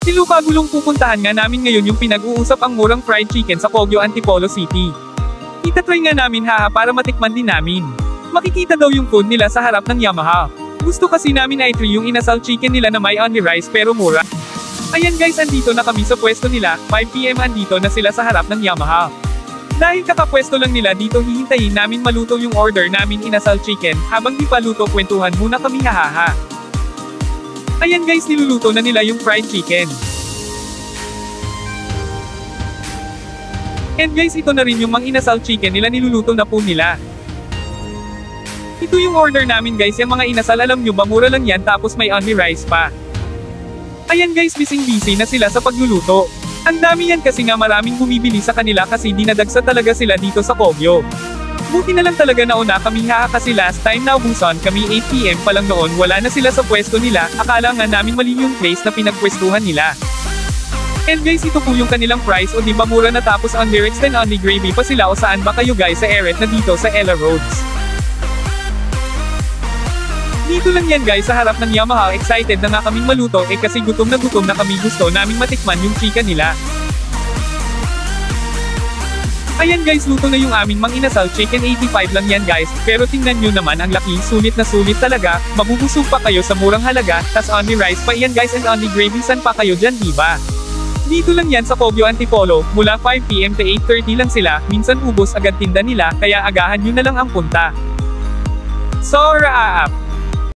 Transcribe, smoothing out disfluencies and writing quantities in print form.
Silupagulong pupuntahan nga namin ngayon yung pinag-uusap ang murang fried chicken sa Baguio Antipolo City. Itatry nga namin para matikman din namin. Makikita daw yung food nila sa harap ng Yamaha. Gusto kasi namin ay try yung inasal chicken nila na may only rice pero mura. Ayan guys, andito na kami sa pwesto nila, 5 PM andito na sila sa harap ng Yamaha. Dahil kakapwesto lang nila dito, hihintayin namin maluto yung order namin inasal chicken, habang di pa luto kwentuhan muna kami hahaha. Ayan guys, niluluto na nila yung fried chicken. And guys, ito na rin yung mang inasal chicken nila, niluluto na po nila. Ito yung order namin guys, yung mga inasal, alam nyo ba mura lang yan tapos may only rice pa. Ayan guys, busy na sila sa pagluluto. Ang dami yan kasi nga maraming bumibili sa kanila kasi dinadagsa talaga sila dito sa Baguio. Buti na lang talaga nauna kami kasi last time naubusan kami 8 PM pa lang noon, wala na sila sa pwesto nila, akala nga namin mali yung place na pinagpwestuhan nila. And guys, ito po yung kanilang price, o di ba mura na tapos on lyrics and only gravy pa sila, o saan ba kayo guys sa Eret na dito sa Ella Roads. Dito lang yan guys sa harap ng Yamaha, excited na nga kaming maluto kasi gutom na kami, gusto naming matikman yung chika nila. Ayan guys, luto na yung aming mang inasal chicken, 85 lang yan guys, pero tingnan nyo naman ang laki, sulit na sulit talaga, mabubusog pa kayo sa murang halaga, tas only rice pa yan guys and only gravy, san pa kayo dyan diba? Dito lang yan sa Baguio Antipolo, mula 5 PM to 8:30 lang sila, minsan ubos agad tinda nila, kaya agahan nyo na lang ang punta. So, raap!